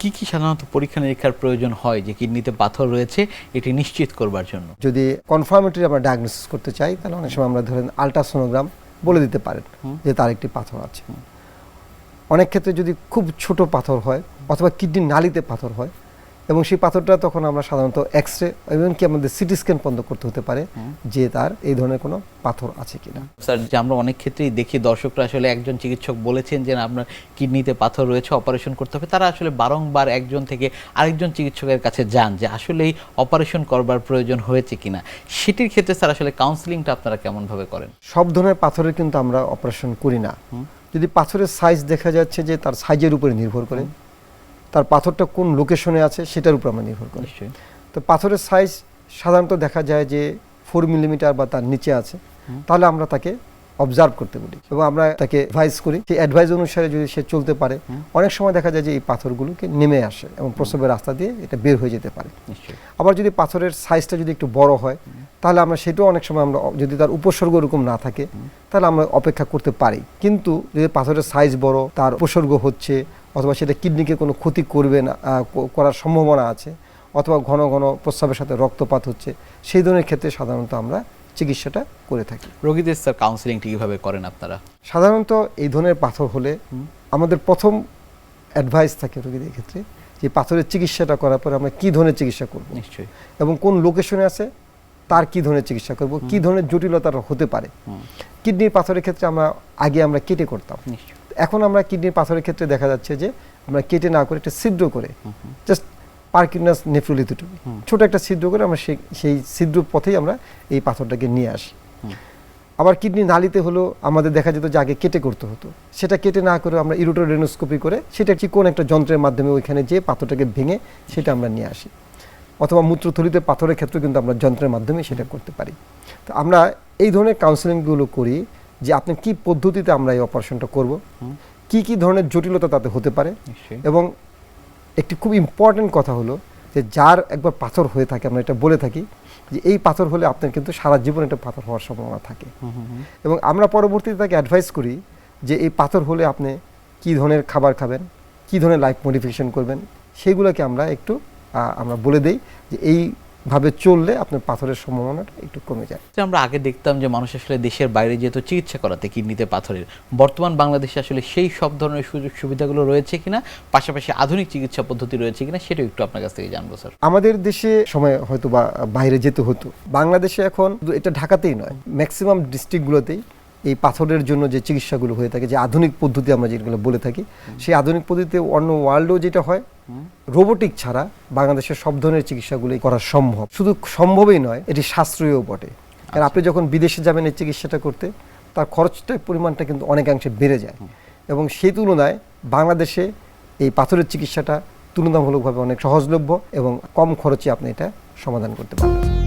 কি কি সাধারণত পরীক্ষা নিরীক্ষার প্রয়োজন হয় যে কিডনিতে পাথর রয়েছে এটি নিশ্চিত করবার জন্য? যদি কনফার্মেটরি আমরা ডায়াগনোসিস করতে চাই তাহলে অনেক সময় আমরা ধরেন আল্ট্রাসোনোগ্রাম বলে দিতে পারেন যে তার একটি পাথর আছে। অনেক ক্ষেত্রে যদি খুব ছোট পাথর হয় অথবা কিডনির নালীতে পাথর হয় এবং সেই পাথরটা তখন আমরা সাধারণত এক্সরে এমনকি আমাদের সিটি স্ক্যান বন্ধ করতে হতে পারে যে তার এই ধরনের কোনো পাথর আছে কিনা। স্যার, যে আমরা অনেক ক্ষেত্রেই দেখি দর্শকরা আসলে একজন চিকিৎসক বলেছেন যে না, আপনার কিডনিতে পাথর রয়েছে, অপারেশন করতে হবে, তারা আসলে বারংবার একজন থেকে আরেকজন চিকিৎসকের কাছে যান যে আসলেই অপারেশন করবার প্রয়োজন হয়েছে কিনা। সেটির ক্ষেত্রে স্যার আসলে কাউন্সিলিংটা আপনারা কেমনভাবে করেন? সব ধরনের পাথরের কিন্তু আমরা অপারেশন করি না। যদি পাথরের সাইজ দেখা যাচ্ছে যে তার সাইজের উপরে নির্ভর করে, তার পাথরটা কোন লোকেশনে আছে সেটার উপর আমরা নির্ভর করি। তো পাথরের সাইজ সাধারণত দেখা যায় যে 4 মিলিমিটার বা তার নিচে আছে, তাহলে আমরা তাকে অবজার্ভ করতে বলি এবং আমরা তাকে অ্যাডভাইস করি। সেই অ্যাডভাইস অনুসারে যদি সে চলতে পারে, অনেক সময় দেখা যায় যে এই পাথরগুলোকে নেমে আসে এবং প্রস্রাবের রাস্তা দিয়ে এটা বের হয়ে যেতে পারে। আবার যদি পাথরের সাইজটা যদি একটু বড় হয় তাহলে আমরা সেটাও অনেক সময় আমরা যদি তার উপসর্গ এরকম না থাকে তাহলে আমরা অপেক্ষা করতে পারি। কিন্তু যদি পাথরের সাইজ বড়, তার উপসর্গ হচ্ছে অথবা সেটা কিডনিকে কোনো ক্ষতি করবে না, করার সম্ভাবনা আছে, অথবা ঘন ঘন প্রস্রাবের সাথে রক্তপাত হচ্ছে, সেই ধরনের ক্ষেত্রে সাধারণত আমরা চিকিৎসাটা করে থাকি। রোগীদের স্যার কাউন্সিলিংটি কিভাবে করেন আপনারা? সাধারণত এই ধরনের পাথর হলে আমাদের প্রথম অ্যাডভাইস থাকে রোগীদের ক্ষেত্রে যে পাথরের চিকিৎসাটা করার পরে আমরা কী ধরনের চিকিৎসা করব, নিশ্চয়ই, এবং কোন লোকেশনে আছে তার কী ধরনের চিকিৎসা করব, কী ধরনের জটিলতা হতে পারে। কিডনির পাথরের ক্ষেত্রে আমরা কেটে করতাম, এখন আমরা কিডনির পাথরের ক্ষেত্রে দেখা যাচ্ছে যে আমরা কেটে না করে একটা ছিদ্র করে, জাস্ট পারকিউনাস নেফ্রোলিথোটমি, ছোট একটা ছিদ্র করে আমরা সেই ছিদ্র পথেই আমরা এই পাথরটাকে নিয়ে আসি। আবার কিডনি নালীতে হলো আমাদের দেখা যেত যে আগে কেটে করতে হতো, সেটা কেটে না করে আমরা ইউরোটোরেনোস্কোপি করে সেটা কোন একটা যন্ত্রের মাধ্যমে ওইখানে যে পাথরটাকে ভেঙে সেটা আমরা নিয়ে আসি। অথবা মূত্রথলিতে পাথরের ক্ষেত্রে কিন্তু আমরা যন্ত্রের মাধ্যমে সেটা করতে পারি। তো আমরা এই ধরনের কাউন্সেলিংগুলো করি যে আপনি কি পদ্ধতিতে আমরা এই অপারেশনটা করব, কি কি ধরনের জটিলতা তাতে হতে পারে। এবং একটি খুব ইম্পর্টেন্ট কথা হলো যে যার একবার পাথর হয়ে থাকে, আমরা এটা বলে থাকি যে এই পাথর হলে আপনার কিন্তু সারা জীবন একটা পাথর হওয়ার সম্ভাবনা থাকে। এবং আমরা পরবর্তীতে তাকে অ্যাডভাইস করি যে এই পাথর হলে আপনি কী ধরনের খাবার খাবেন, কী ধরনের লাইফ মডিফিকেশন করবেন, সেইগুলোকে আমরা বলে দেই যে এইভাবে চললে আপনার পাথরের সম্ভাবনাটা একটু কমে যায়। আমরা আগে দেখতাম যে মানুষ আসলে দেশের বাইরে যেহেতু চিকিৎসা করাতে কিডনিতে পাথরের, বর্তমান বাংলাদেশে আসলে সেই সব ধরনের সুযোগ সুবিধাগুলো রয়েছে কিনা, পাশাপাশি আধুনিক চিকিৎসা পদ্ধতি রয়েছে কিনা, সেটাও একটু আপনার কাছ থেকে জানবো স্যার। আমাদের দেশে সময় হয়তো বা বাইরে যেতে হতো, বাংলাদেশে এখন এটা ঢাকাতেই নয়, ম্যাক্সিমাম ডিস্ট্রিক্টগুলোতেই এই পাথরের জন্য যে চিকিৎসাগুলো হয়ে থাকে, যে আধুনিক পদ্ধতি আমরা যেগুলো বলে থাকি, সেই আধুনিক পদ্ধতিতে অন্য ওয়ার্ল্ডেও যেটা হয়, রোবোটিক ছাড়া বাংলাদেশের সব ধরনের চিকিৎসাগুলি করা সম্ভব। শুধু সম্ভবই নয়, এটি সাশ্রয়ীও বটে। কারণ আপনি যখন বিদেশে যাবেন এই চিকিৎসাটা করতে, তার খরচটার পরিমাণটা কিন্তু অনেকাংশে বেড়ে যায়, এবং সেই তুলনায় বাংলাদেশে এই পাথরের চিকিৎসাটা তুলনামূলকভাবে অনেক সহজলভ্য এবং কম খরচে আপনি এটা সমাধান করতে পারবেন।